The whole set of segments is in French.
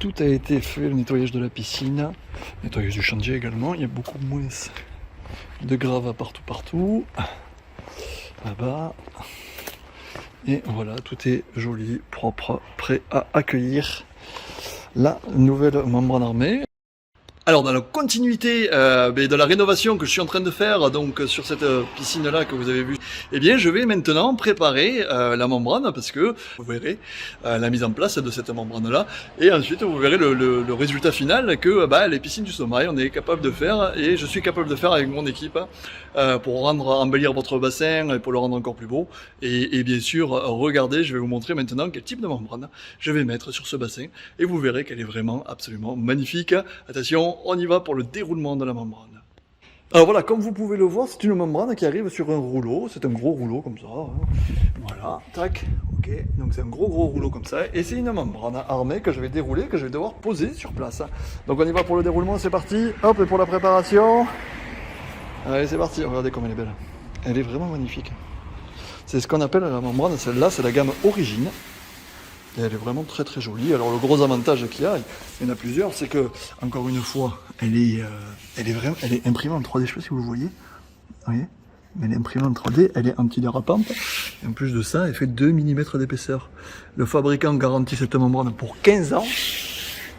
tout a été fait, le nettoyage de la piscine, le nettoyage du chantier également. Il y a beaucoup moins de grave partout. Là-bas. Et voilà, tout est joli, propre, prêt à accueillir la nouvelle membrane armée. Alors dans la continuité de la rénovation que je suis en train de faire donc sur cette piscine là que vous avez vu, eh bien je vais maintenant préparer la membrane parce que vous verrez la mise en place de cette membrane là et ensuite vous verrez le résultat final que les piscines du sommeil on est capable de faire et je suis capable de faire avec mon équipe pour embellir votre bassin et pour le rendre encore plus beau et bien sûr regardez, je vais vous montrer maintenant quel type de membrane je vais mettre sur ce bassin et vous verrez qu'elle est vraiment absolument magnifique. Attention, on y va pour le déroulement de la membrane. Alors voilà, comme vous pouvez le voir, c'est une membrane qui arrive sur un rouleau. C'est un gros rouleau comme ça. Voilà, tac, ok. Donc c'est un gros rouleau comme ça. Et c'est une membrane armée que je vais dérouler, que je vais devoir poser sur place. Donc on y va pour le déroulement, c'est parti. Hop, et pour la préparation. Allez, c'est parti. Regardez comme elle est belle. Elle est vraiment magnifique. C'est ce qu'on appelle la membrane. Celle-là, c'est la gamme Origine. Et elle est vraiment très très jolie. Alors le gros avantage qu'il y a, il y en a plusieurs, c'est que, encore une fois, elle est imprimée en 3D, je sais pas si vous le voyez. Vous voyez ? Elle est imprimée en 3D, elle est antidérapante. Et en plus de ça, elle fait 2 mm d'épaisseur. Le fabricant garantit cette membrane pour 15 ans.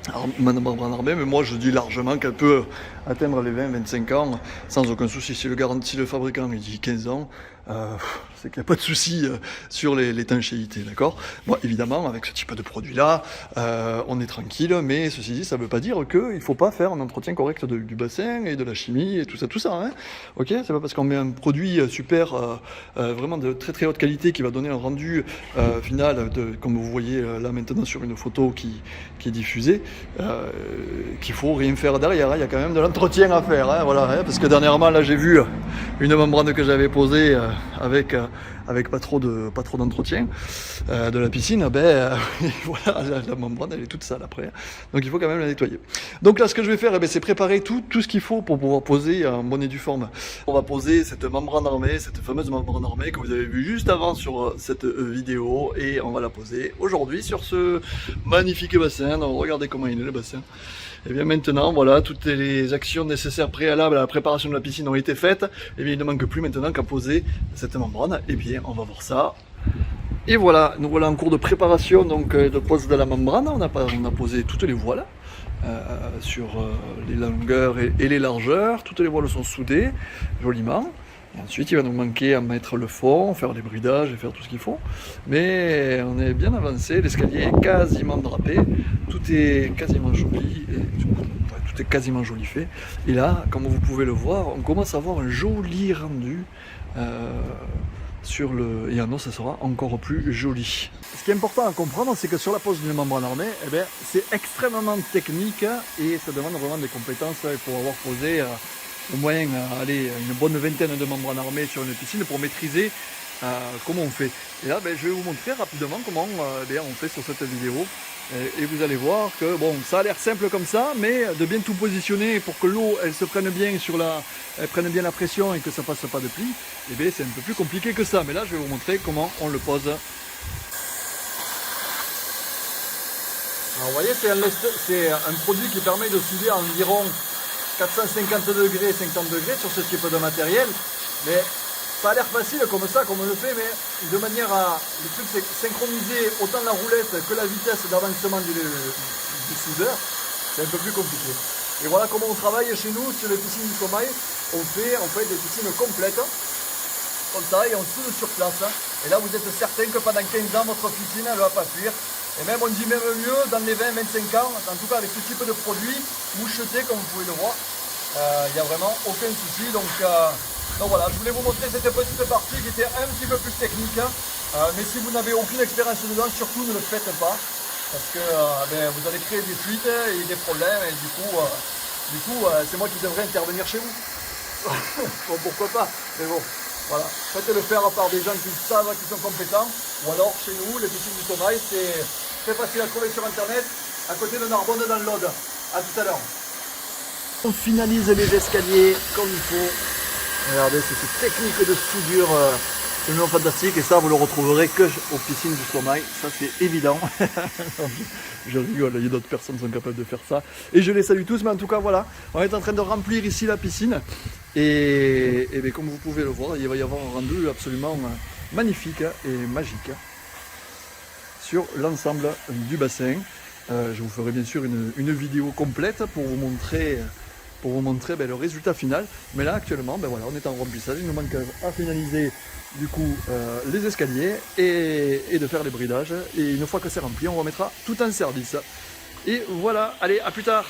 Alors, membrane armée, mais moi je dis largement qu'elle peut atteindre les 20-25 ans sans aucun souci. Si le fabricant il dit 15 ans, c'est qu'il n'y a pas de souci sur l'étanchéité, d'accord? Bon, évidemment, avec ce type de produit-là, on est tranquille, mais ceci dit, ça ne veut pas dire qu'il ne faut pas faire un entretien correct du bassin et de la chimie et tout ça, hein? Ok? C'est pas parce qu'on met un produit super, vraiment de très très haute qualité qui va donner un rendu final, comme vous voyez là maintenant sur une photo qui est diffusée, qu'il faut rien faire derrière, hein? Il y a quand même de l'entretien à faire, hein? Voilà, hein? Parce que dernièrement, là, j'ai vu une membrane que j'avais posée avec pas trop d'entretien de la piscine, voilà, la membrane elle est toute sale après, donc il faut quand même la nettoyer. Donc là ce que je vais faire, c'est préparer tout ce qu'il faut pour pouvoir poser en bonne et due forme. On va poser cette membrane armée, cette fameuse membrane armée que vous avez vue juste avant sur cette vidéo, et on va la poser aujourd'hui sur ce magnifique bassin. Donc regardez comment il est le bassin. Et bien maintenant, voilà, toutes les actions nécessaires préalables à la préparation de la piscine ont été faites. Et bien il ne manque plus maintenant qu'à poser cette membrane. Et bien on va voir ça. Et voilà, nous voilà en cours de préparation donc de pose de la membrane. On a posé toutes les voiles sur les longueurs et les largeurs. Toutes les voiles sont soudées joliment. Et ensuite, il va nous manquer à mettre le fond, faire les bridages et faire tout ce qu'il faut. Mais on est bien avancé, l'escalier est quasiment drapé, tout est quasiment joli, tout est quasiment joli fait. Et là, comme vous pouvez le voir, on commence à avoir un joli rendu et en eau, ça sera encore plus joli. Ce qui est important à comprendre, c'est que sur la pose d'une membrane armée, c'est extrêmement technique et ça demande vraiment des compétences pour avoir posé au moins une bonne vingtaine de membranes armées sur une piscine pour maîtriser comment on fait. Et là, je vais vous montrer rapidement comment on fait sur cette vidéo. Et vous allez voir que bon, ça a l'air simple comme ça, mais de bien tout positionner pour que l'eau elle se prenne bien elle prenne bien la pression et que ça fasse pas de plis, c'est un peu plus compliqué que ça. Mais là, je vais vous montrer comment on le pose. Alors, vous voyez, c'est un produit qui permet de souder à environ 450 degrés, 50 degrés sur ce type de matériel, mais ça a l'air facile comme ça, comme on le fait, mais de manière à... Le truc c'est synchroniser autant la roulette que la vitesse d'avancement du soudeur, c'est un peu plus compliqué. Et voilà comment on travaille chez nous sur les piscines du sommeil. On fait des piscines complètes, comme ça, et on soude sur place. Et là vous êtes certain que pendant 15 ans, votre piscine elle ne va pas fuir. Et même on dit même mieux dans les 20-25 ans, en tout cas avec ce type de produit, moucheté comme vous pouvez le voir, il n'y a vraiment aucun souci. Donc voilà, je voulais vous montrer cette petite partie qui était un petit peu plus technique, mais si vous n'avez aucune expérience dedans, surtout ne le faites pas, parce que vous allez créer des fuites et des problèmes, et du coup c'est moi qui devrais intervenir chez vous. Bon, pourquoi pas, mais bon, voilà, faites-le faire par des gens qui savent, qui sont compétents, ou alors chez nous, les piscines du sommeil, c'est très facile à trouver sur internet, à côté de Narbonne dans l'Aude. À tout à l'heure. On finalise les escaliers comme il faut. Regardez, c'est cette technique de soudure absolument fantastique, et ça vous le retrouverez que aux piscines du sommeil, ça c'est évident. Je rigole, il y a d'autres personnes qui sont capables de faire ça. Et je les salue tous, mais en tout cas, voilà, on est en train de remplir ici la piscine. Et bien, comme vous pouvez le voir, il va y avoir un rendu absolument magnifique et magique sur l'ensemble du bassin. Je vous ferai bien sûr une vidéo complète pour vous montrer ben, le résultat final. Mais là actuellement, ben, voilà, on est en remplissage. Il nous manque à finaliser du coup les escaliers et de faire les bridages. Et une fois que c'est rempli, on remettra tout en service. Et voilà, allez, à plus tard.